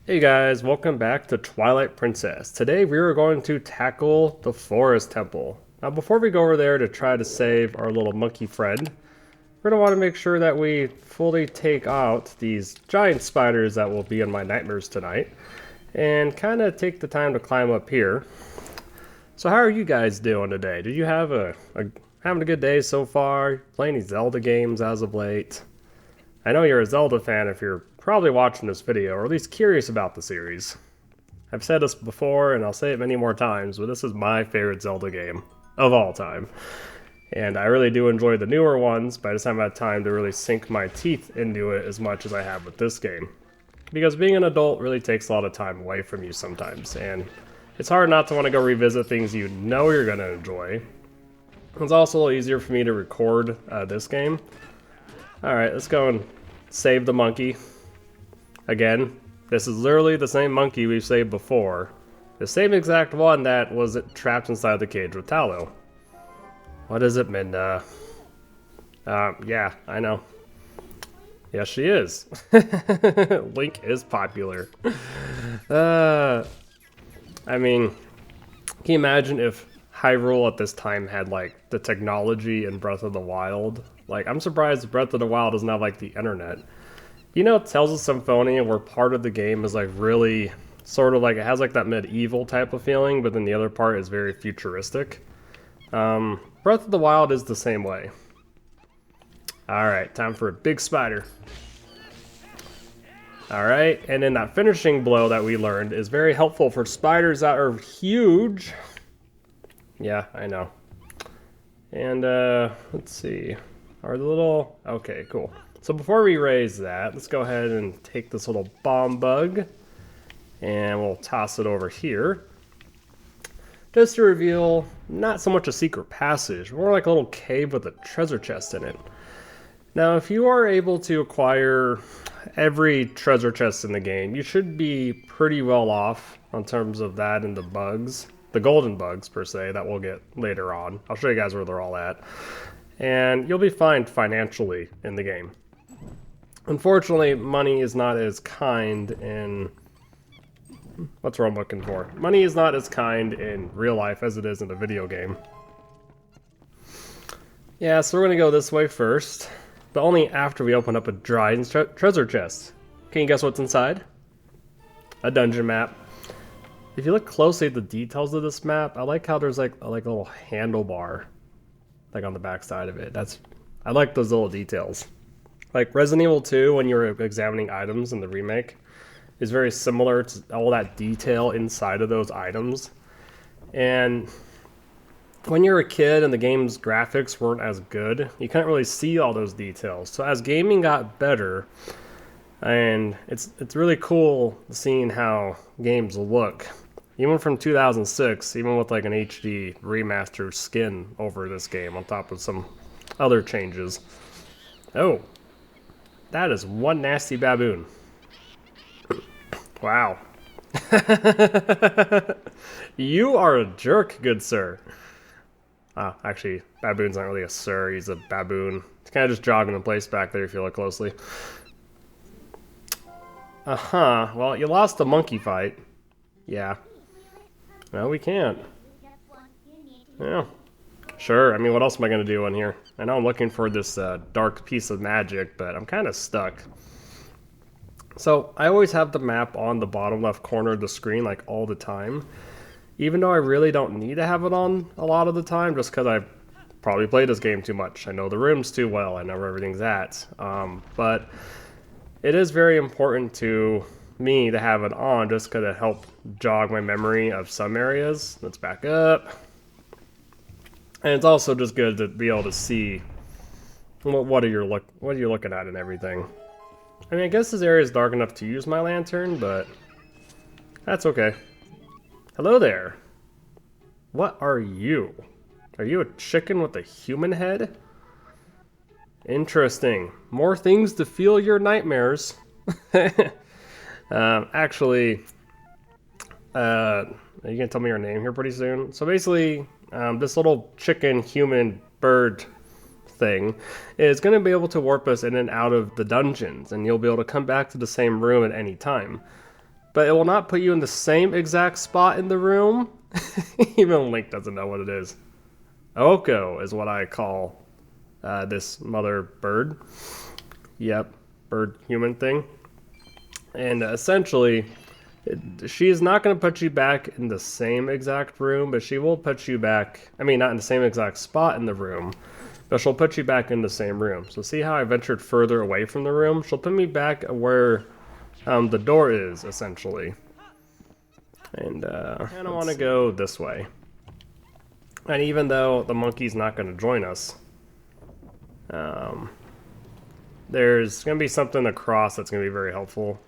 Hey guys, welcome back to Twilight Princess. Today we are going to tackle the Forest Temple. Now before we go over there to try to save our little monkey friend, we're going to want to make sure that we fully take out these giant spiders that will be in my nightmares tonight, and kind of take the time to climb up here. So how are you guys doing today? Did you have having a good day so far? Playing any Zelda games as of late? I know you're a Zelda fan if you're probably watching this video, or at least curious about the series. I've said this before, and I'll say it many more times, but this is my favorite Zelda game of all time. And I really do enjoy the newer ones, but I just haven't had time to really sink my teeth into it as much as I have with this game. Because being an adult really takes a lot of time away from you sometimes, and it's hard not to want to go revisit things you know you're going to enjoy. It's also a little easier for me to record this game. Alright, let's go and save the monkey. Again, this is literally the same monkey we've saved before. The same exact one that was trapped inside the cage with Tallow. What is it, Minda? Yeah, I know. Yes, she is. Link is popular. I mean, can you imagine if Hyrule at this time had, like, the technology in Breath of the Wild? Like, I'm surprised Breath of the Wild doesn't have, like, the internet. You know, Tales of Symphonia, where part of the game is, like, really sort of like, it has, like, that medieval type of feeling, but then the other part is very futuristic. Breath of the Wild is the same way. Alright, time for a big spider. Alright, and then that finishing blow that we learned is very helpful for spiders that are huge. Yeah, I know. And, let's see. Are the little... Okay, cool. So before we raise that, let's go ahead and take this little bomb bug, and we'll toss it over here. Just to reveal not so much a secret passage, more like a little cave with a treasure chest in it. Now, if you are able to acquire every treasure chest in the game, you should be pretty well off in terms of that and the bugs. The golden bugs, per se, that we'll get later on. I'll show you guys where they're all at. And you'll be fine financially in the game. Unfortunately, money is not as kind in... What's what I'm looking for? Money is not as kind in real life as it is in a video game. Yeah, so we're gonna go this way first, but only after we open up a giant treasure chest. Can you guess what's inside? A dungeon map. If you look closely at the details of this map, I like how there's like a little handlebar, like on the back side of it. I like those little details. Like Resident Evil 2, when you were examining items in the remake, is very similar to all that detail inside of those items. And when you're a kid and the game's graphics weren't as good, you couldn't really see all those details. So as gaming got better, and it's really cool seeing how games look. Even from 2006, even with like an HD remastered skin over this game on top of some other changes. Oh. That is one nasty baboon. Wow. You are a jerk, good sir. Actually, baboon's not really a sir, he's a baboon. He's kind of just jogging in place back there if you look closely. Uh-huh, well, you lost the monkey fight. Yeah. No, we can't. Yeah. Sure, I mean, what else am I going to do in here? I know I'm looking for this dark piece of magic, but I'm kind of stuck. So, I always have the map on the bottom left corner of the screen, like, all the time. Even though I really don't need to have it on a lot of the time, just because I've probably played this game too much. I know the rooms too well, I know where everything's at. But it is very important to me to have it on, just because it helps jog my memory of some areas. Let's back up. And it's also just good to be able to see what are you looking at and everything. I mean, I guess this area is dark enough to use my lantern, but that's okay. Hello there. What are you? Are you a chicken with a human head? Interesting. More things to fuel your nightmares. Actually, are you gonna tell me your name here pretty soon? So basically, this little chicken, human, bird thing is going to be able to warp us in and out of the dungeons, and you'll be able to come back to the same room at any time. but it will not put you in the same exact spot in the room. Even Link doesn't know what it is. Oko is what I call this mother bird. Yep, bird human thing. And essentially, she is not going to put you back in the same exact room, but she will put you back, I mean, not in the same exact spot in the room, but she'll put you back in the same room. So see how I ventured further away from the room? She'll put me back where the door is, essentially. And I want to go this way. And even though the monkey's not going to join us, there's going to be something across that's going to be very helpful.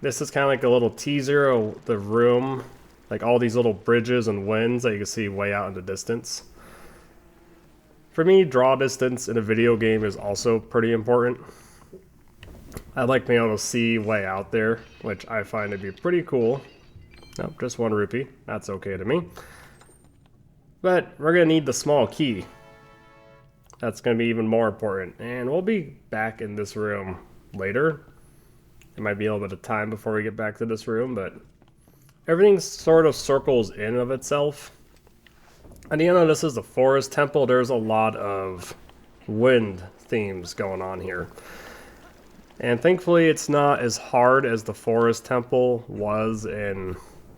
This is kind of like a little teaser of the room, like all these little bridges and winds that you can see way out in the distance. For me, draw distance in a video game is also pretty important. I like being able to see way out there, which I find to be pretty cool. Nope, just 1 rupee. That's okay to me. But we're going to need the small key. That's going to be even more important. And we'll be back in this room later. It might be a little bit of time before we get back to this room, but everything sort of circles in of itself. And you know, this is the forest temple. There's a lot of wind themes going on here. And thankfully it's not as hard as the forest temple was in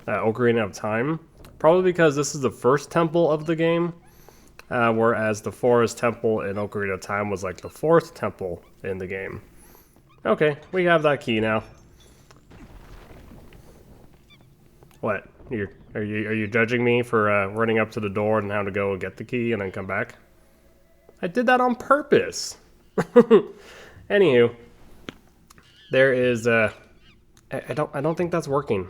Ocarina of Time. Probably because this is the first temple of the game, whereas the forest temple in Ocarina of Time was like the 4th temple in the game. Okay, we have that key now. What? Are you judging me for running up to the door and having to go get the key and then come back? I did that on purpose. Anywho, there is I don't think that's working.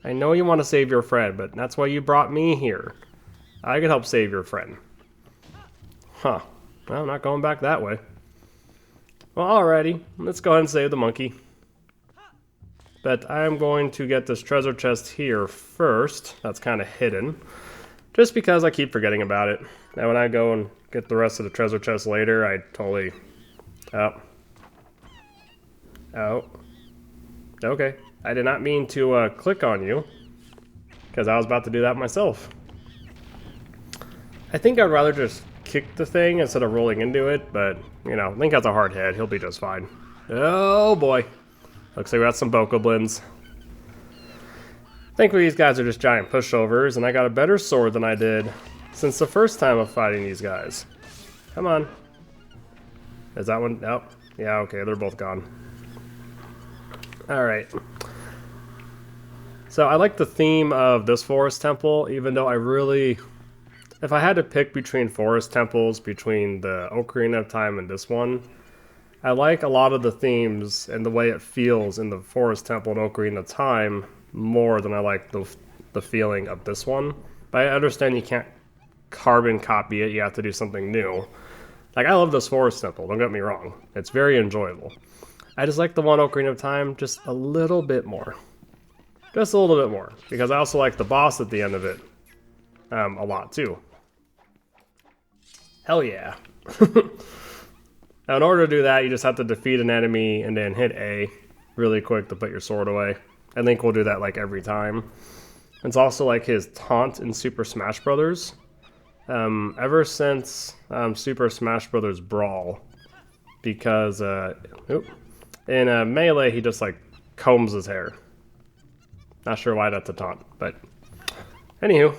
I know you want to save your friend, but that's why you brought me here. I could help save your friend. Huh. Well, I'm not going back that way. Well, alrighty. Let's go ahead and save the monkey. But I'm going to get this treasure chest here first. That's kind of hidden. Just because I keep forgetting about it. Now when I go and get the rest of the treasure chest later, I totally... Oh. Okay. I did not mean to click on you. Because I was about to do that myself. I think I'd rather just kick the thing instead of rolling into it, but, you know, Link has a hard head. He'll be just fine. Oh boy. Looks like we got some bokoblins. Thankfully these guys are just giant pushovers, and I got a better sword than I did since the first time of fighting these guys. Come on. Is that one? Oh, yeah, okay, they're both gone. Alright. So I like the theme of this forest temple, even though I really... If I had to pick between forest temples, between the Ocarina of Time and this one, I like a lot of the themes and the way it feels in the forest temple and Ocarina of Time more than I like the feeling of this one. But I understand you can't carbon copy it, you have to do something new. Like, I love this forest temple, don't get me wrong. It's very enjoyable. I just like the one Ocarina of Time just a little bit more. Just a little bit more. Because I also like the boss at the end of it a lot too. Hell yeah. Now in order to do that, you just have to defeat an enemy and then hit A really quick to put your sword away. I think we'll do that like every time. It's also like his taunt in Super Smash Bros. Ever since Super Smash Bros. Brawl. Because in Melee he just like combs his hair. Not sure why that's a taunt, but anywho.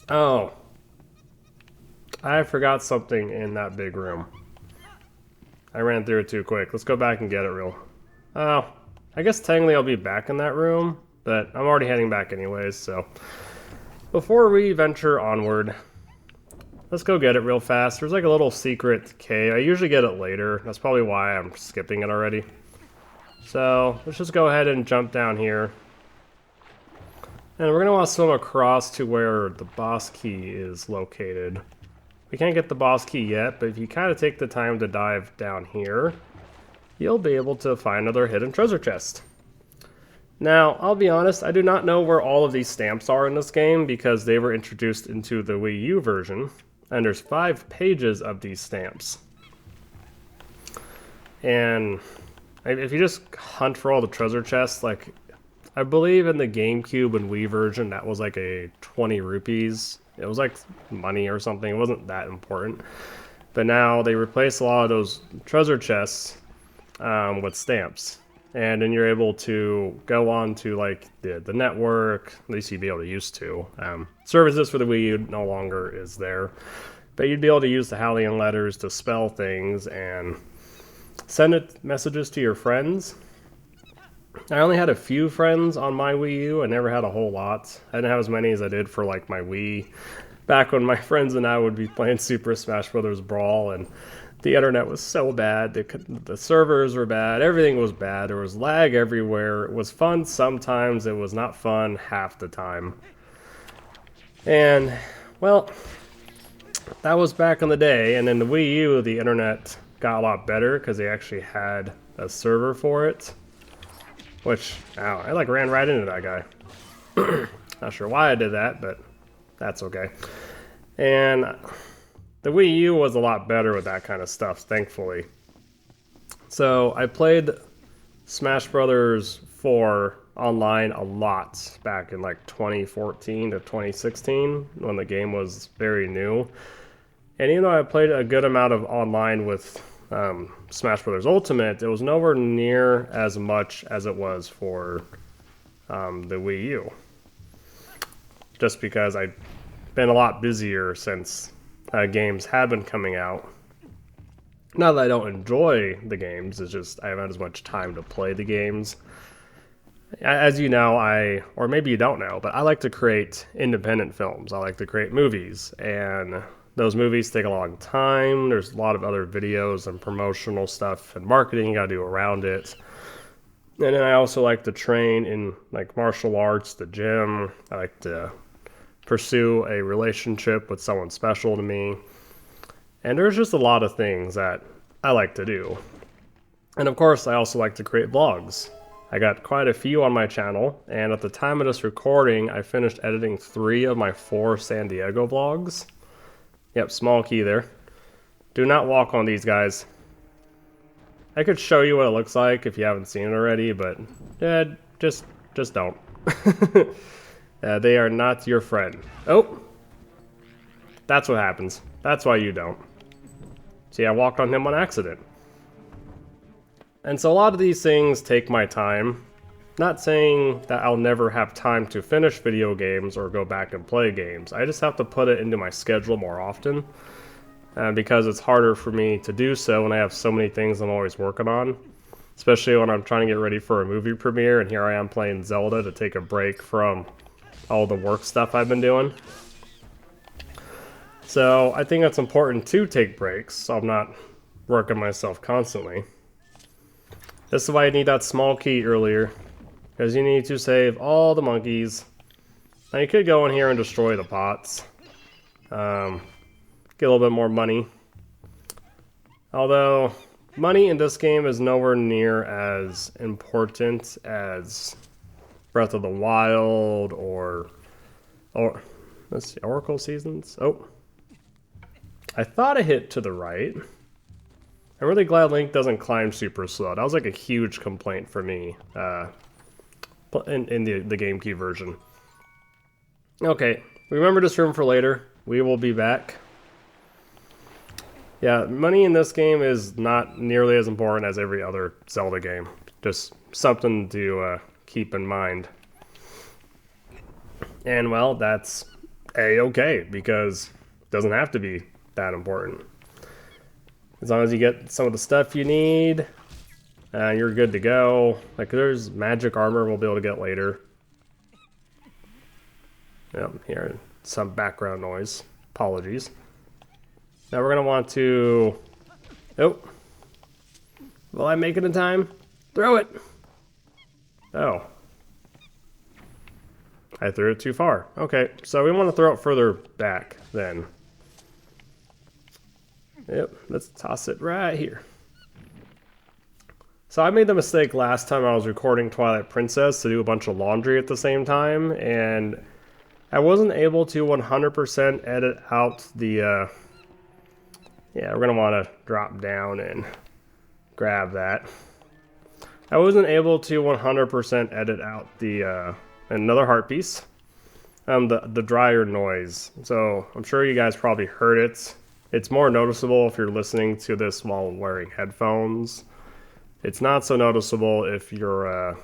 Oh. I forgot something in that big room. I ran through it too quick. Let's go back and get it real. Oh, I guess technically I'll be back in that room, but I'm already heading back anyways, so. Before we venture onward, let's go get it real fast. There's like a little secret cave. I usually get it later. That's probably why I'm skipping it already. So, let's just go ahead and jump down here. And we're going to want to swim across to where the boss key is located. We can't get the boss key yet, but if you kind of take the time to dive down here, you'll be able to find another hidden treasure chest. Now, I'll be honest, I do not know where all of these stamps are in this game because they were introduced into the Wii U version, and there's 5 pages of these stamps. And If you just hunt for all the treasure chests, like, I believe in the GameCube and Wii version, that was like a 20 rupees. It was like money or something. It wasn't that important. But now they replace a lot of those treasure chests with stamps. And then you're able to go on to like the network, at least you'd be able to use to. Services for the Wii U no longer is there. But you'd be able to use the Hallian letters to spell things and send messages to your friends. I only had a few friends on my Wii U. I never had a whole lot. I didn't have as many as I did for like my Wii. Back when my friends and I would be playing Super Smash Bros. Brawl, and the internet was so bad. The servers were bad. Everything was bad. There was lag everywhere. It was fun sometimes. It was not fun half the time. And, well, that was back in the day. And in the Wii U, the internet got a lot better because they actually had a server for it. Which, ow, I like ran right into that guy. Not sure why I did that, but that's okay. And the Wii U was a lot better with that kind of stuff, thankfully. So I played Smash Brothers 4 online a lot back in like 2014 to 2016 when the game was very new. And even though I played a good amount of online with Smash Brothers Ultimate, it was nowhere near as much as it was for the Wii U. Just because I've been a lot busier since games have been coming out. Not that I don't enjoy the games, it's just I haven't had as much time to play the games. As you know, or maybe you don't know, but I like to create independent films. I like to create movies, and those movies take a long time. There's a lot of other videos and promotional stuff and marketing you gotta do around it. And then I also like to train in like martial arts, the gym. I like to pursue a relationship with someone special to me. And there's just a lot of things that I like to do. And of course, I also like to create vlogs. I got quite a few on my channel, and at the time of this recording, I finished editing 3 of my 4 San Diego vlogs. Yep, small key there. Do not walk on these guys. I could show you what it looks like if you haven't seen it already, but just don't. They are not your friend. Oh! That's what happens. That's why you don't. See, I walked on him on accident. And so a lot of these things take my time. Not saying that I'll never have time to finish video games or go back and play games. I just have to put it into my schedule more often. Because it's harder for me to do so when I have so many things I'm always working on. Especially when I'm trying to get ready for a movie premiere, and here I am playing Zelda to take a break from all the work stuff I've been doing. So I think it's important to take breaks, so I'm not working myself constantly. This is why I need that small key earlier, because you need to save all the monkeys. Now you could go in here and destroy the pots. Get a little bit more money. Although, money in this game is nowhere near as important as Breath of the Wild or let's see, Oracle Seasons. Oh, I thought I hit to the right. I'm really glad Link doesn't climb super slow. That was like a huge complaint for me in the GameCube version. Okay, remember this room for later. We will be back. Yeah, money in this game is not nearly as important as every other Zelda game. Just something to keep in mind. And well, that's A-okay, because it doesn't have to be that important. As long as you get some of the stuff you need, you're good to go. Like, there's magic armor we'll be able to get later. Yep, hearing some background noise. Apologies. Now we're going to want to... Oh. Will I make it in time? Throw it! Oh. I threw it too far. Okay, so we want to throw it further back then. Yep, let's toss it right here. So I made the mistake last time I was recording Twilight Princess to do a bunch of laundry at the same time, and I wasn't able to 100% edit out the... Yeah, we're going to want to drop down and grab that. I wasn't able to 100% edit out the another heart piece, the dryer noise. So I'm sure you guys probably heard it. It's more noticeable if you're listening to this while wearing headphones. It's not so noticeable if you're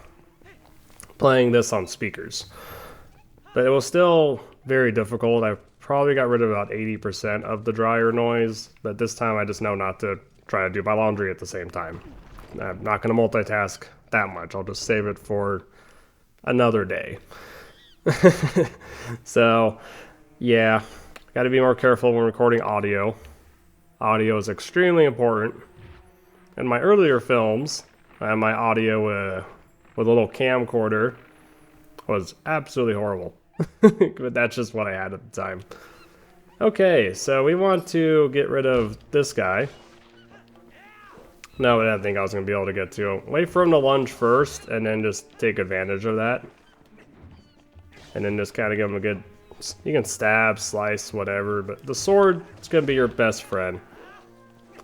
playing this on speakers. But it was still very difficult. I probably got rid of about 80% of the dryer noise, but this time I just know not to try to do my laundry at the same time. I'm not going to multitask that much. I'll just save it for another day. So, yeah, got to be more careful when recording audio. Audio is extremely important. In my earlier films, my audio with a little camcorder was absolutely horrible. But that's just what I had at the time. Okay, so we want to get rid of this guy. No, I didn't think I was going to be able to get to him. Wait for him to lunge first, and then just take advantage of that. And then just kind of give him a good... You can stab, slice, whatever, but the sword is going to be your best friend.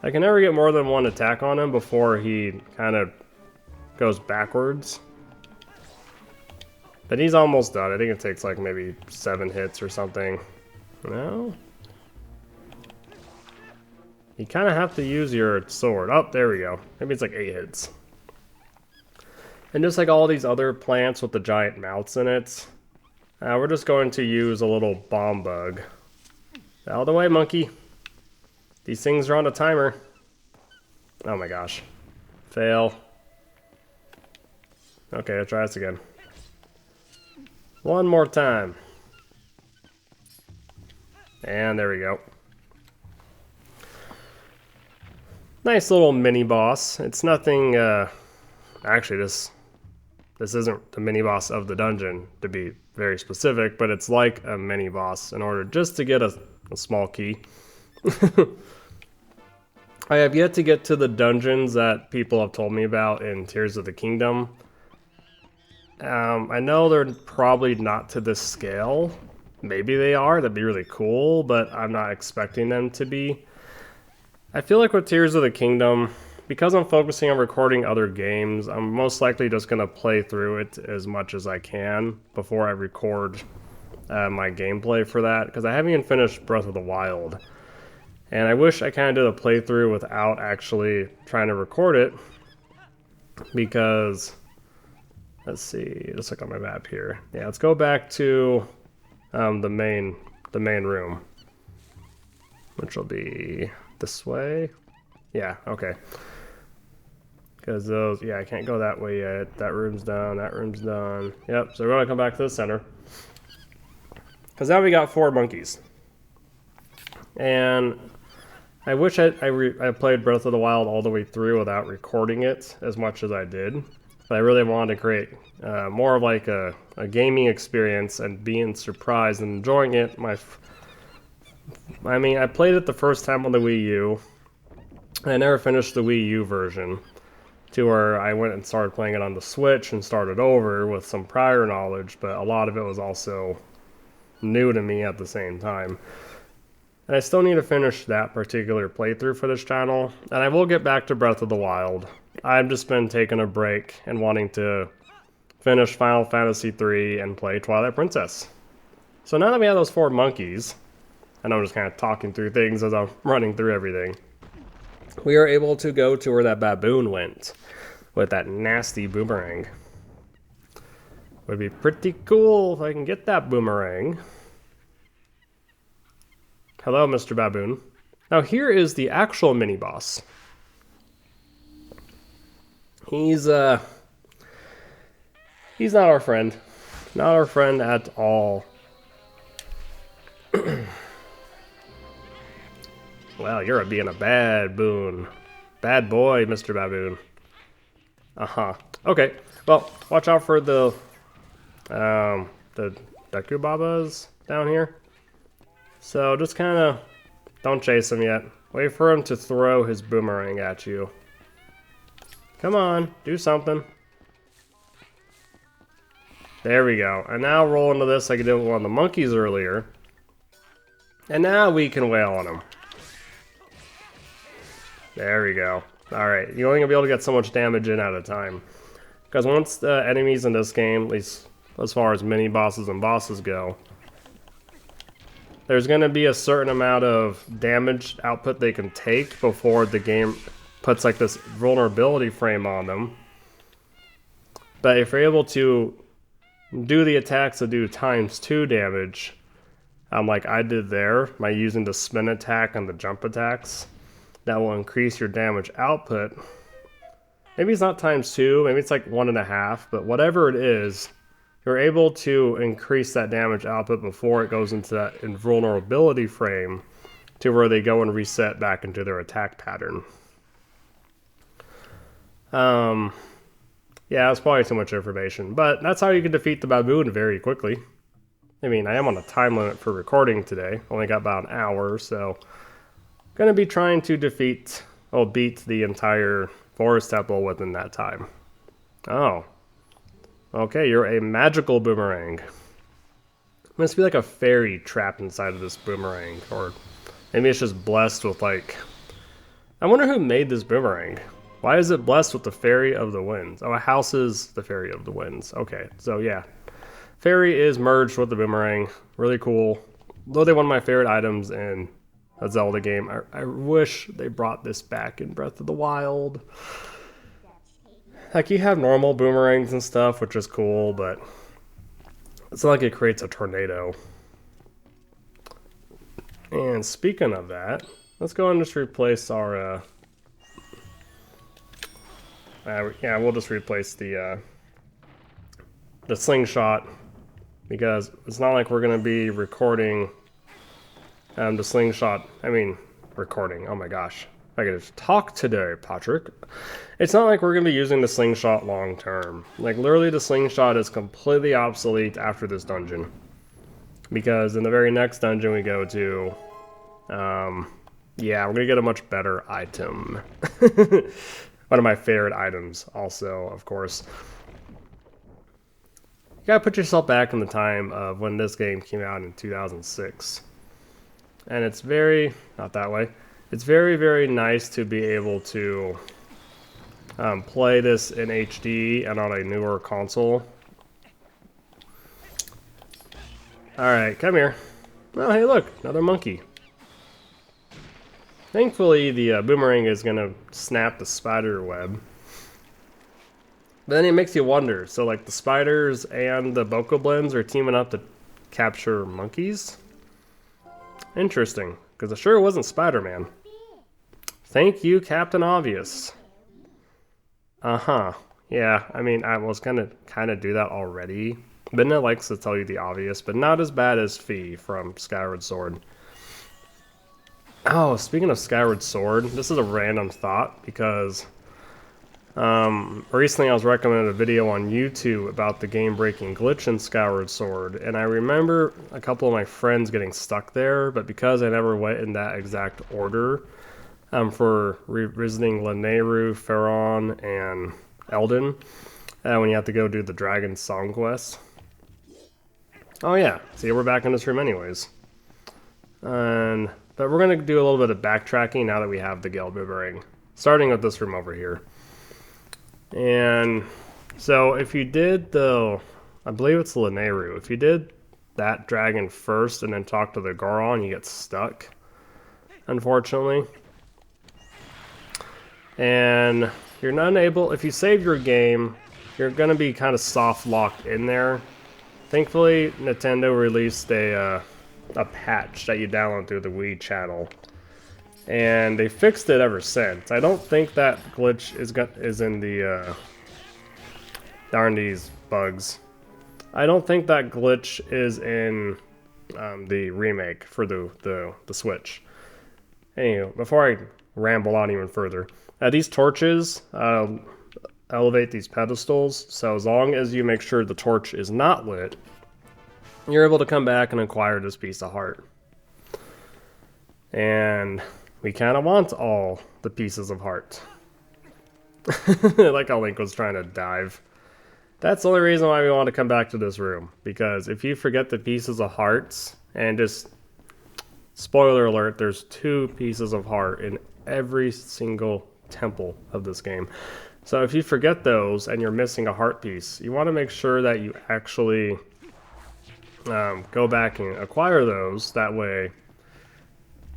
I can never get more than one attack on him before he kind of goes backwards. But he's almost done. I think it takes like maybe 7 hits or something. No? You kind of have to use your sword. Oh, there we go. Maybe it's like 8 hits. And just like all these other plants with the giant mouths in it, we're just going to use a little bomb bug. Out of the way, monkey. These things are on a timer. Oh my gosh. Fail. Okay, let's try this again. One more time. And there we go. Nice little mini boss. It's nothing, actually this isn't the mini boss of the dungeon, to be very specific, but it's like a mini boss in order just to get a small key. I have yet to get to the dungeons that people have told me about in Tears of the Kingdom. I know they're probably not to this scale. Maybe they are, that'd be really cool, but I'm not expecting them to be. I feel like with Tears of the Kingdom, because I'm focusing on recording other games, I'm most likely just going to play through it as much as I can before I record my gameplay for that, because I haven't even finished Breath of the Wild. And I wish I kind of did a playthrough without actually trying to record it, because, let's see, let's look on my map here. Yeah, let's go back to the main room, which will be this way. Yeah, okay. Because those, yeah, I can't go that way yet. That room's done, that room's done. Yep, so we're gonna come back to the center. Because now we got 4 monkeys. And I wish I played Breath of the Wild all the way through without recording it as much as I did. But I really wanted to create more of like a gaming experience and being surprised and enjoying it. I mean, I played it the first time on the Wii U. I never finished the Wii U version, to where I went and started playing it on the Switch and started over with some prior knowledge, but a lot of it was also new to me at the same time. And I still need to finish that particular playthrough for this channel, and I will get back to Breath of the Wild. I've just been taking a break and wanting to finish Final Fantasy III and play Twilight Princess. So now that we have those 4 monkeys, and I'm just kind of talking through things as I'm running through everything, we are able to go to where that baboon went with that nasty boomerang. Would be pretty cool if I can get that boomerang. Hello, Mr. Baboon. Now here is the actual mini-boss. He's not our friend. Not our friend at all. Well, you're being a bad boon. Bad boy, Mr. Baboon. Uh-huh. Okay, well, watch out for the Diababas down here. So just kind of don't chase him yet. Wait for him to throw his boomerang at you. Come on, do something. There we go. And now roll into this like I did with one of the monkeys earlier. And now we can wail on him. There we go. Alright, you're only going to be able to get so much damage in at a time. Because once the enemies in this game, at least as far as mini bosses and bosses go, there's going to be a certain amount of damage output they can take before the game puts like this vulnerability frame on them. But if you're able to do the attacks that do ×2 damage, like I did there, by using the spin attack and the jump attacks, that will increase your damage output. Maybe it's not ×2, maybe it's like 1.5, but whatever it is, you're able to increase that damage output before it goes into that invulnerability frame to where they go and reset back into their attack pattern. Yeah, that's probably too much information, but that's how you can defeat the baboon very quickly. I mean, I am on a time limit for recording today. Only got about an hour, so gonna be trying to beat the entire forest temple within that time. Oh. Okay, you're a magical boomerang. Must be like a fairy trapped inside of this boomerang, or maybe it's just blessed with like... I wonder who made this boomerang. Why is it blessed with the fairy of the winds? Oh, a house is the fairy of the winds. Okay, so yeah. Fairy is merged with the boomerang. Really cool. Though they're one of my favorite items in a Zelda game. I wish they brought this back in Breath of the Wild. Like, you have normal boomerangs and stuff, which is cool, but it's not like it creates a tornado. And speaking of that, let's go and just replace our, yeah, we'll just replace the slingshot, because it's not like we're going to be recording the slingshot, recording, oh my gosh. I could just talk today, Patrick. It's not like we're going to be using the slingshot long term. Like, literally the slingshot is completely obsolete after this dungeon. Because in the very next dungeon we go to, yeah, we're going to get a much better item. One of my favorite items also, of course. You gotta put yourself back in the time of when this game came out in 2006. And it's not that way. It's very, very nice to be able to play this in HD and on a newer console. Alright, come here. Oh, hey look, another monkey. Thankfully, the boomerang is going to snap the spider web. But then it makes you wonder, so like the spiders and the bokoblins are teaming up to capture monkeys? Interesting, because it sure wasn't Spider-Man. Thank you, Captain Obvious. Uh-huh. Yeah, I mean, I was gonna kind of do that already. Midna likes to tell you the obvious, but not as bad as Fee from Skyward Sword. Oh, speaking of Skyward Sword, this is a random thought, because recently I was recommended a video on YouTube about the game-breaking glitch in Skyward Sword, and I remember a couple of my friends getting stuck there, but because I never went in that exact order, for revisiting Lanayru, Faron, and Eldin, when you have to go do the Dragon Song quest. Oh yeah, see, we're back in this room anyways. But we're going to do a little bit of backtracking now that we have the Gale Boomerang, starting with this room over here. And so if you did I believe it's Lanayru, if you did that dragon first and then talk to the Goron, you get stuck, unfortunately. And you're not able, if you save your game, you're going to be kind of soft locked in there. Thankfully, Nintendo released a patch that you download through the Wii channel, and they fixed it ever since. I don't think that glitch is in the darn these bugs. I don't think that glitch is in the remake for the Switch. Anyway, before I ramble on even further, these torches elevate these pedestals, so as long as you make sure the torch is not lit, you're able to come back and acquire this piece of heart. And we kind of want all the pieces of heart. Like how Link was trying to dive. That's the only reason why we want to come back to this room. Because if you forget the pieces of hearts, and just, spoiler alert, there's 2 pieces of heart in every single temple of this game. So if you forget those and you're missing a heart piece, you want to make sure that you actually go back and acquire those. That way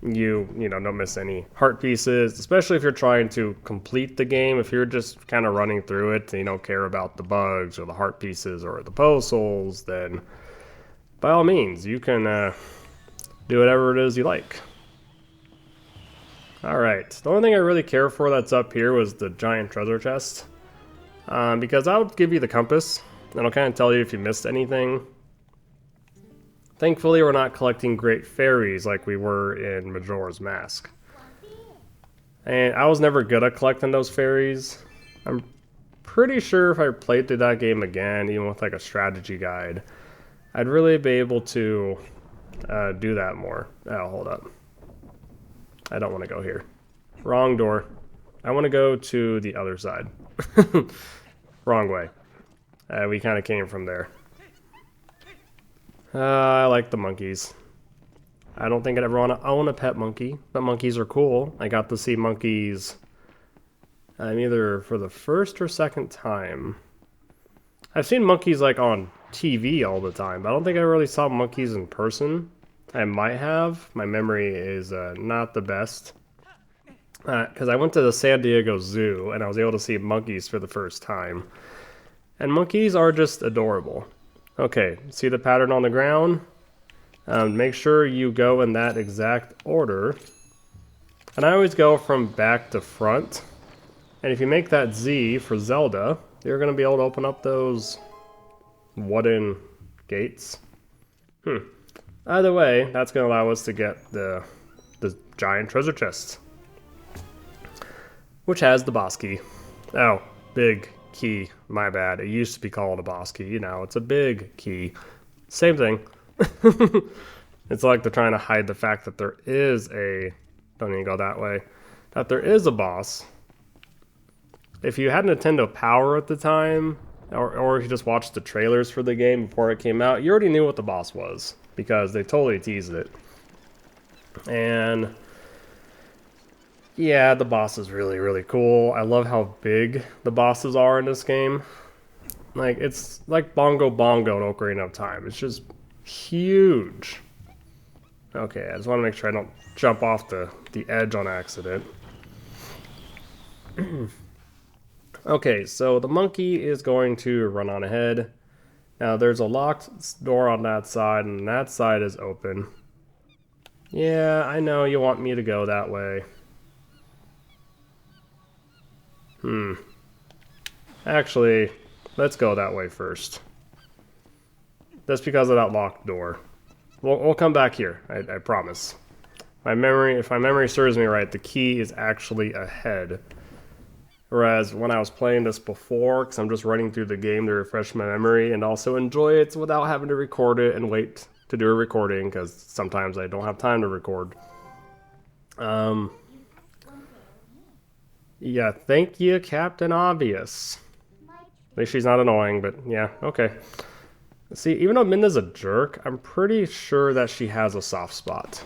you know, don't miss any heart pieces, especially if you're trying to complete the game. If you're just kind of running through it and you don't care about the bugs or the heart pieces or the puzzles, then by all means you can do whatever it is you like. Alright, the only thing I really care for that's up here was the giant treasure chest, because I'll give you the compass and I'll kind of tell you if you missed anything. Thankfully, we're not collecting great fairies like we were in Majora's Mask. And I was never good at collecting those fairies. I'm pretty sure if I played through that game again, even with like a strategy guide, I'd really be able to do that more. Oh, hold up. I don't want to go here. Wrong door. I want to go to the other side. Wrong way. We kind of came from there. I like the monkeys. I don't think I'd ever want to own a pet monkey, but monkeys are cool. I got to see monkeys either for the first or second time. I've seen monkeys like on TV all the time, but I don't think I really saw monkeys in person. I might have. My memory is not the best. Because I went to the San Diego Zoo and I was able to see monkeys for the first time. And monkeys are just adorable. Okay, see the pattern on the ground? Make sure you go in that exact order. And I always go from back to front. And if you make that Z for Zelda, you're going to be able to open up those wooden gates. Either way, that's going to allow us to get the giant treasure chest, which has the boss key. Oh, big key. My bad. It used to be called a boss key. Now it's a big key. Same thing. It's like they're trying to hide the fact that there is a... Don't even go that way. That there is a boss. If you had Nintendo Power at the time, or if you just watched the trailers for the game before it came out, you already knew what the boss was, because they totally teased it. And yeah, the boss is really, really cool. I love how big the bosses are in this game. Like, it's like Bongo Bongo in Ocarina of Time. It's just huge. Okay, I just want to make sure I don't jump off the edge on accident. Okay, so the monkey is going to run on ahead. Now, there's a locked door on that side, and that side is open. Yeah, I know you want me to go that way. Actually, let's go that way first. Just because of that locked door. We'll come back here, I promise. If my memory serves me right, the key is actually ahead. Whereas when I was playing this before, because I'm just running through the game to refresh my memory and also enjoy it without having to record it and wait to do a recording, because sometimes I don't have time to record. Yeah, thank you, Captain Obvious. At least she's not annoying, but yeah, okay. See, even though Minda's a jerk, I'm pretty sure that she has a soft spot.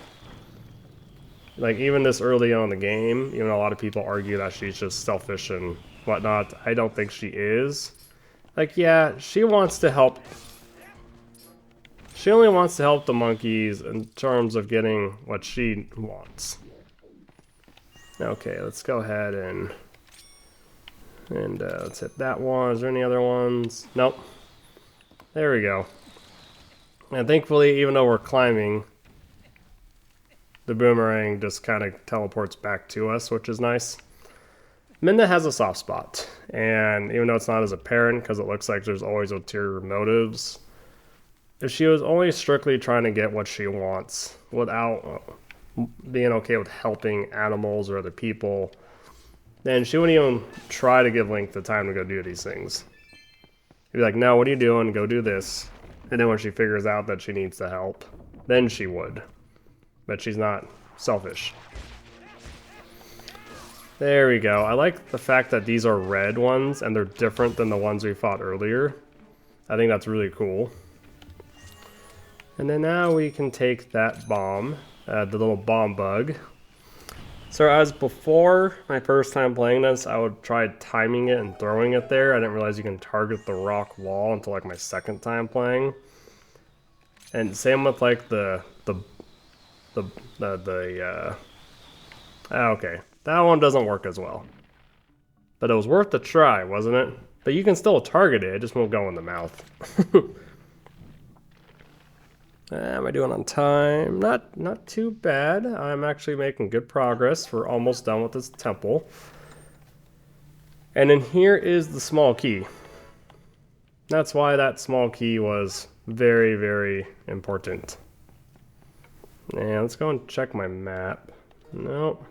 Like, even this early on in the game, even though a lot of people argue that she's just selfish and whatnot, I don't think she is. Like, yeah, she wants to help. She only wants to help the monkeys in terms of getting what she wants. Okay, let's go ahead and let's hit that one. Is there any other ones? Nope. There we go. And thankfully, even though we're climbing, the boomerang just kind of teleports back to us, which is nice. Minda has a soft spot, and even though it's not as apparent because it looks like there's always ulterior motives, if she was only strictly trying to get what she wants without being okay with helping animals or other people, then she wouldn't even try to give Link the time to go do these things. She'd be like, no, what are you doing? Go do this. And then when she figures out that she needs the help, then she would. But she's not selfish. There we go. I like the fact that these are red ones and they're different than the ones we fought earlier. I think that's really cool. And then now we can take that bomb, the little bomb bug. So as before my first time playing this, I would try timing it and throwing it there. I didn't realize you can target the rock wall until like my second time playing. And same with like okay, that one doesn't work as well. But it was worth a try, wasn't it? But you can still target it just won't go in the mouth. Am I doing on time? Not too bad. I'm actually making good progress. We're almost done with this temple. And then here is the small key. That's why that small key was very, very important. And let's go and check my map. Nope.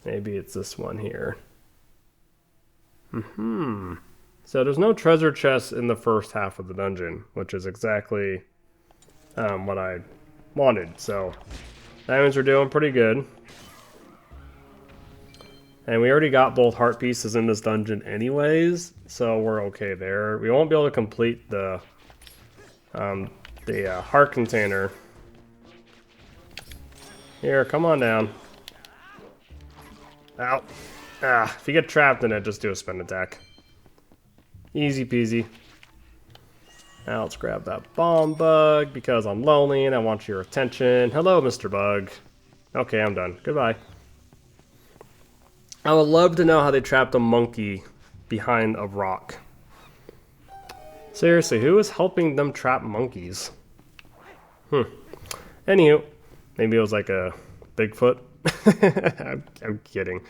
Maybe it's this one here. So there's no treasure chest in the first half of the dungeon, which is exactly what I wanted. So that means we're doing pretty good. And we already got both heart pieces in this dungeon anyways, so we're okay there. We won't be able to complete the heart container. Here, come on down. Ow. If you get trapped in it, just do a spin attack. Easy peasy. Now let's grab that bomb bug because I'm lonely and I want your attention. Hello, Mr. Bug. Okay, I'm done. Goodbye. I would love to know how they trapped a monkey behind a rock. Seriously, who is helping them trap monkeys? Anywho, maybe it was like a Bigfoot. I'm kidding.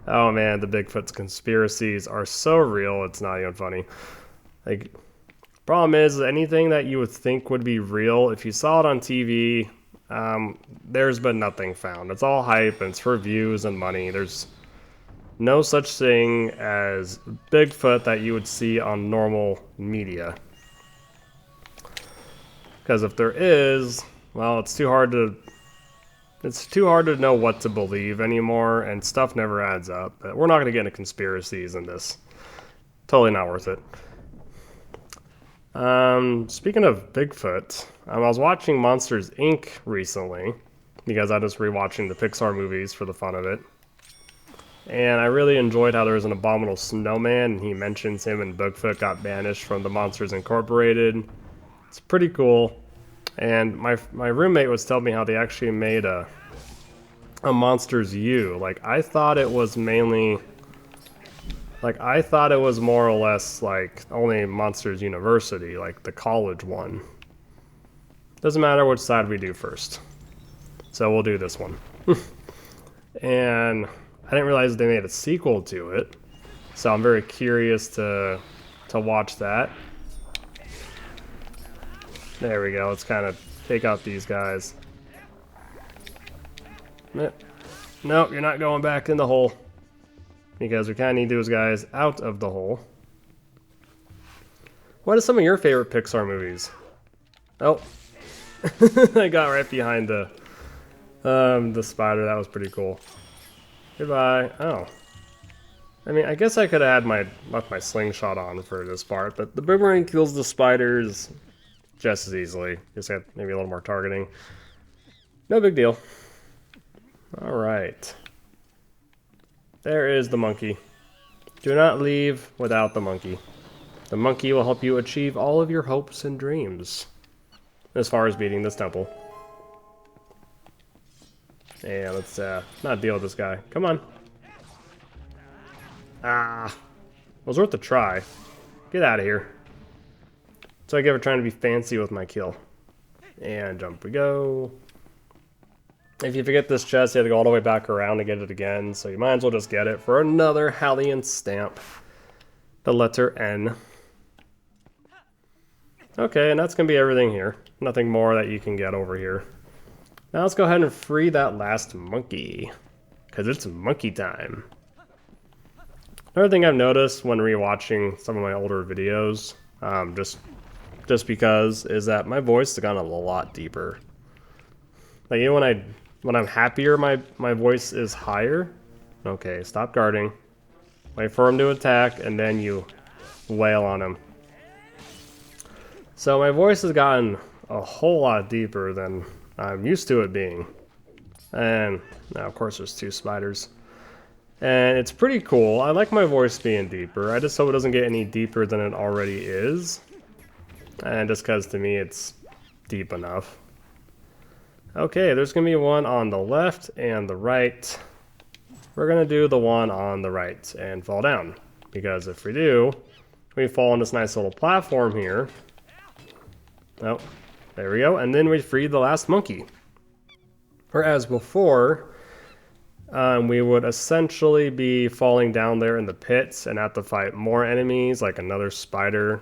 Oh man, the Bigfoot's conspiracies are so real, it's not even funny. Like, problem is, anything that you would think would be real, if you saw it on TV, there's been nothing found. It's all hype and it's for views and money. There's no such thing as Bigfoot that you would see on normal media. Because if there is, well, it's too hard to know what to believe anymore, and stuff never adds up. But we're not going to get into conspiracies in this. Totally not worth it. Speaking of Bigfoot, I was watching Monsters, Inc. recently, because I was rewatching the Pixar movies for the fun of it. And I really enjoyed how there was an abominable snowman, and he mentions him and Bigfoot got banished from the Monsters Incorporated. It's pretty cool. And my roommate was telling me how they actually made a Monsters U. Like, I thought it was mainly... Like, I thought it was more or less, like, only Monsters University, like the college one. Doesn't matter which side we do first. So we'll do this one. And I didn't realize they made a sequel to it. So I'm very curious to watch that. There we go. Let's kind of take out these guys. Nope, you're not going back in the hole. Because we kind of need those guys out of the hole. What are some of your favorite Pixar movies? Oh. I got right behind the spider. That was pretty cool. Goodbye. Oh. I mean, I guess I could have had left my slingshot on for this part, but the boomerang kills the spiders just as easily. Just had maybe a little more targeting. No big deal. Alright. There is the monkey. Do not leave without the monkey. The monkey will help you achieve all of your hopes and dreams. As far as beating this temple. Yeah, let's not deal with this guy. Come on. Ah. It was worth a try. Get out of here. So I give her trying to be fancy with my kill. And jump we go. If you forget this chest, you have to go all the way back around to get it again, so you might as well just get it for another Hallian stamp. The letter N. Okay, and that's going to be everything here. Nothing more that you can get over here. Now let's go ahead and free that last monkey. Because it's monkey time. Another thing I've noticed when rewatching some of my older videos, just because, is that my voice has gotten a lot deeper. Like, even when I'm happier, my voice is higher. Okay, stop guarding. Wait for him to attack, and then you wail on him. So my voice has gotten a whole lot deeper than I'm used to it being. And now, of course, there's 2 spiders. And it's pretty cool. I like my voice being deeper. I just hope it doesn't get any deeper than it already is. And just because to me it's deep enough. Okay, there's going to be one on the left and the right. We're going to do the one on the right and fall down. Because if we do, we fall on this nice little platform here. Oh, there we go. And then we free the last monkey. Whereas before, we would essentially be falling down there in the pits and have to fight more enemies, like another spider.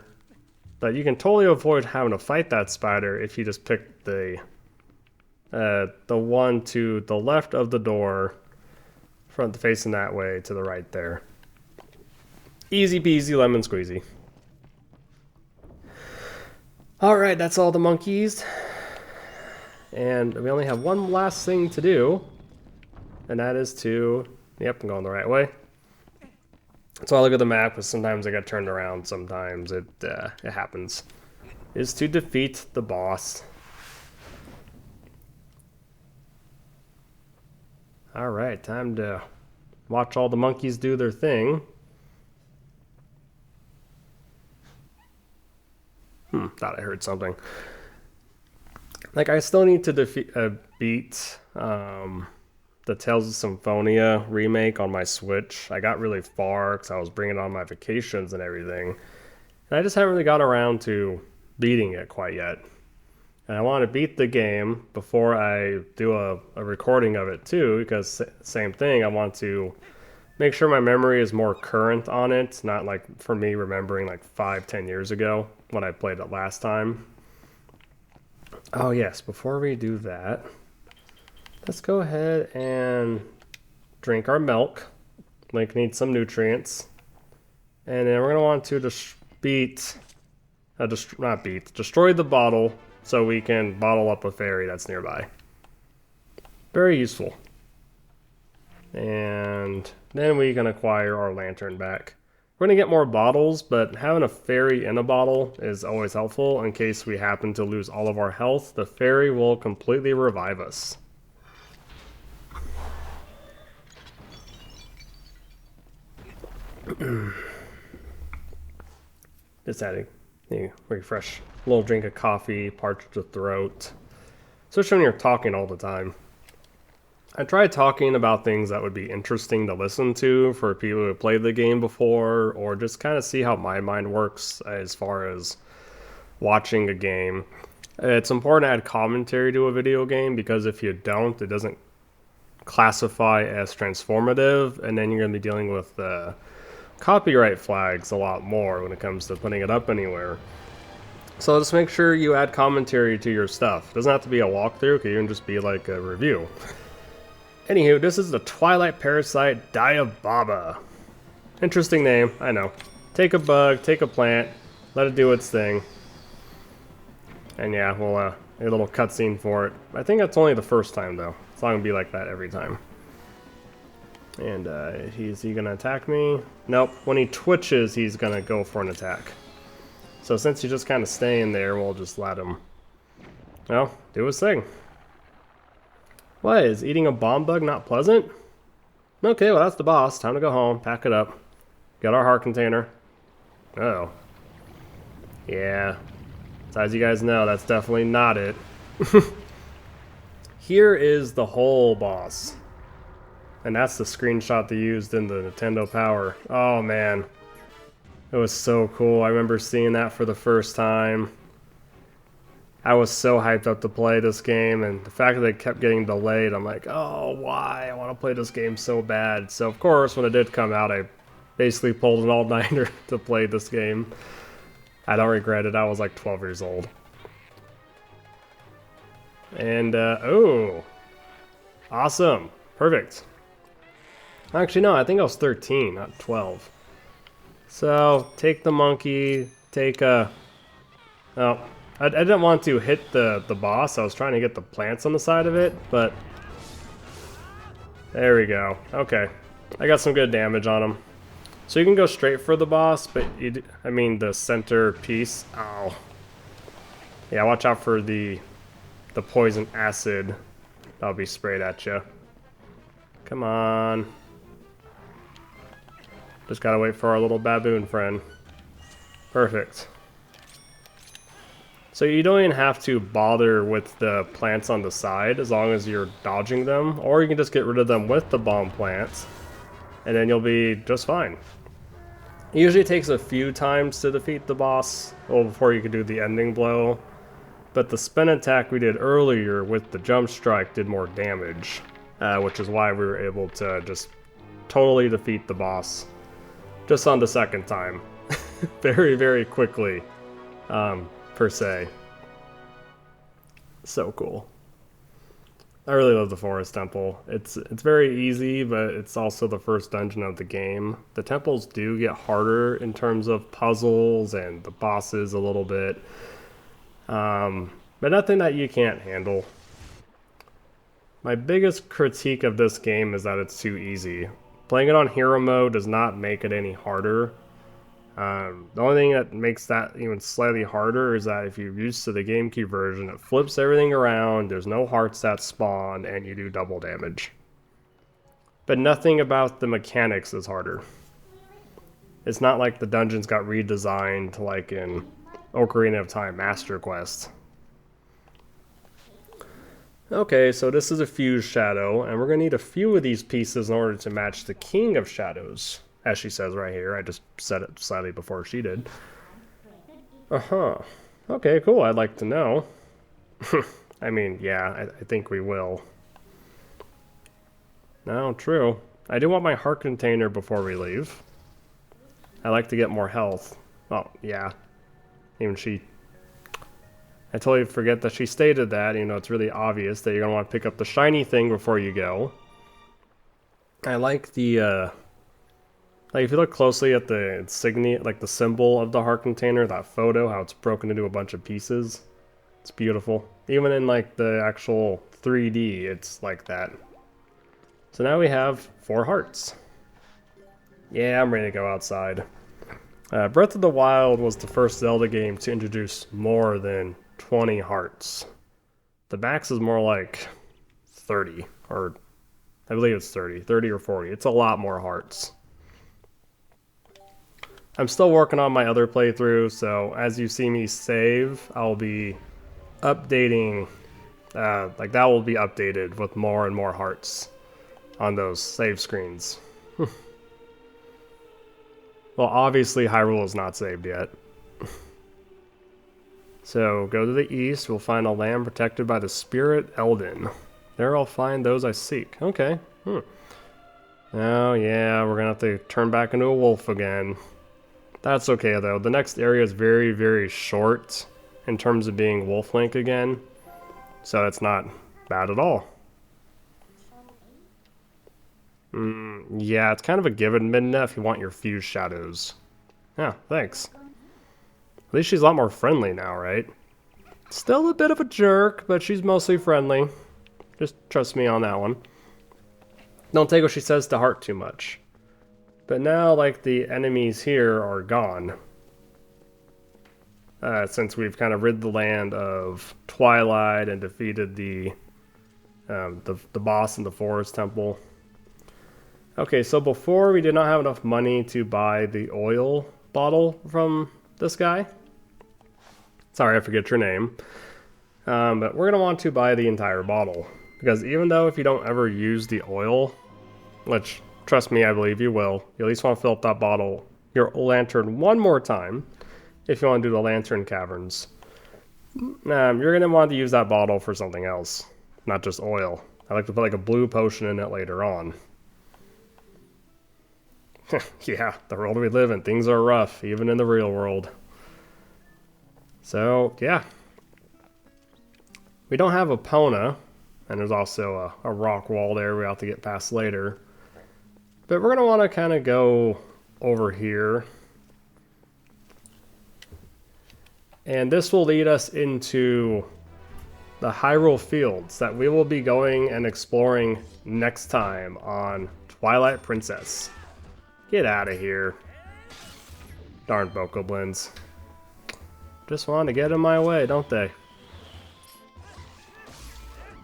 But you can totally avoid having to fight that spider if you just pick the one to the left of the door, front facing that way to the right there. Easy peasy lemon squeezy. Alright, that's all the monkeys. And we only have one last thing to do. And that is to... Yep, I'm going the right way. So I look at the map, because sometimes I get turned around, sometimes it happens. Is to defeat the boss. Alright, time to watch all the monkeys do their thing. Thought I heard something. Like, I still need to beat the Tales of Symphonia remake on my Switch. I got really far because I was bringing on my vacations and everything. And I just haven't really got around to beating it quite yet. And I want to beat the game before I do a recording of it too, because same thing, I want to make sure my memory is more current on it, not like for me remembering like 5-10 years ago when I played it last time. Oh yes, before we do that, let's go ahead and drink our milk. Link needs some nutrients. And then we're going to want to destroy the bottle so we can bottle up a fairy that's nearby. Very useful. And then we can acquire our lantern back. We're going to get more bottles, but having a fairy in a bottle is always helpful in case we happen to lose all of our health. The fairy will completely revive us. Just adding refresh. A little drink of coffee, parch the throat. Especially when you're talking all the time. I tried talking about things that would be interesting to listen to for people who have played the game before, or just kind of see how my mind works as far as watching a game. It's important to add commentary to a video game because if you don't, it doesn't classify as transformative, and then you're going to be dealing with copyright flags a lot more when it comes to putting it up anywhere. So just make sure you add commentary to your stuff. It doesn't have to be a walkthrough, it can even just be like a review. Anywho, this is the Twilight Parasite Diababa. Interesting name, I know. Take a bug, take a plant, let it do its thing. And yeah, we'll a little cutscene for it. I think that's only the first time though. It's not gonna be like that every time. And is he gonna attack me? Nope, when he twitches, he's gonna go for an attack. So since he's just kind of staying there, we'll just let him, well, do his thing. What, is eating a bomb bug not pleasant? Okay, well that's the boss. Time to go home, pack it up. Got our heart container. Uh-oh. Yeah. So as you guys know, that's definitely not it. Here is the whole boss. And that's the screenshot they used in the Nintendo Power. Oh man. It was so cool. I remember seeing that for the first time. I was so hyped up to play this game, and the fact that it kept getting delayed, I'm like, oh, why? I want to play this game so bad. So, of course, when it did come out, I basically pulled an all-nighter to play this game. I don't regret it. I was like 12 years old. And, oh. Awesome. Perfect. Actually, no, I think I was 13, not 12. So, take the monkey, take a... Oh. I didn't want to hit the boss. I was trying to get the plants on the side of it, but there we go. Okay, I got some good damage on him. So you can go straight for the boss, but I mean the center piece. Ow. Yeah, watch out for the poison acid that'll be sprayed at you. Come on. Just gotta wait for our little baboon friend. Perfect. So you don't even have to bother with the plants on the side as long as you're dodging them, or you can just get rid of them with the bomb plants, and then you'll be just fine. It usually takes a few times to defeat the boss, well, before you can do the ending blow, but the spin attack we did earlier with the jump strike did more damage, which is why we were able to just totally defeat the boss just on the second time. Very, very quickly, per se. So cool. I really love the Forest Temple. It's very easy, but it's also the first dungeon of the game. The temples do get harder in terms of puzzles and the bosses a little bit, but nothing that you can't handle. My biggest critique of this game is that it's too easy. Playing it on hero mode does not make it any harder. The only thing that makes that even slightly harder is that if you're used to the GameCube version, it flips everything around, there's no hearts that spawn, and you do double damage. But nothing about the mechanics is harder. It's not like the dungeons got redesigned like in Ocarina of Time Master Quest. Okay, so this is a fused shadow, and we're going to need a few of these pieces in order to match the King of Shadows. As she says right here. I just said it slightly before she did. Uh-huh. Okay, cool. I'd like to know. I mean, yeah, I think we will. No, true. I do want my heart container before we leave. I like to get more health. Oh, yeah. Even she... I totally forget that she stated that. You know, it's really obvious that you're going to want to pick up the shiny thing before you go. I like the, like, if you look closely at the insignia, like the symbol of the heart container, that photo, how it's broken into a bunch of pieces. It's beautiful. Even in, like, the actual 3D, it's like that. So now we have 4 hearts. Yeah, I'm ready to go outside. Breath of the Wild was the first Zelda game to introduce more than 20 hearts. The max is more like 30, or I believe it's 30 or 40. It's a lot more hearts. I'm still working on my other playthrough, so as you see me save, I'll be updating, like that will be updated with more and more hearts on those save screens. Well, obviously Hyrule is not saved yet. So, go to the east, we'll find a land protected by the Spirit Elden. There I'll find those I seek. Okay. Oh yeah, we're gonna have to turn back into a wolf again. That's okay though, the next area is very, very short in terms of being Wolf Link again. So it's not bad at all. Yeah, it's kind of a given Midna if you want your fused shadows. Yeah, thanks. At least she's a lot more friendly now, right? Still a bit of a jerk, but she's mostly friendly. Just trust me on that one. Don't take what she says to heart too much. But now, like, the enemies here are gone. Since we've kind of rid the land of Twilight and defeated the boss in the Forest Temple. Okay, so before we did not have enough money to buy the oil bottle from this guy. Sorry, I forget your name. But we're going to want to buy the entire bottle. Because even though if you don't ever use the oil, which, trust me, I believe you will, you at least want to fill up that bottle, your lantern one more time, if you want to do the lantern caverns. You're going to want to use that bottle for something else, not just oil. I like to put like a blue potion in it later on. Yeah, the world we live in, things are rough, even in the real world. So, yeah. We don't have a Epona, and there's also a rock wall there we have to get past later. But we're going to want to kind of go over here. And this will lead us into the Hyrule Fields that we will be going and exploring next time on Twilight Princess. Get out of here. Darn Bokoblins. Just want to get in my way, don't they?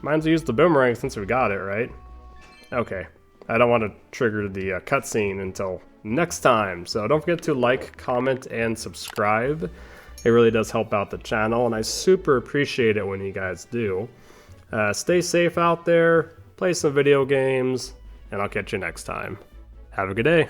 might as well use the boomerang since we got it, right? Okay, I don't want to trigger the cutscene until next time, so don't forget to like, comment, and subscribe. It really does help out the channel, and I super appreciate it when you guys do. Stay safe out there, play some video games, and I'll catch you next time. Have a good day.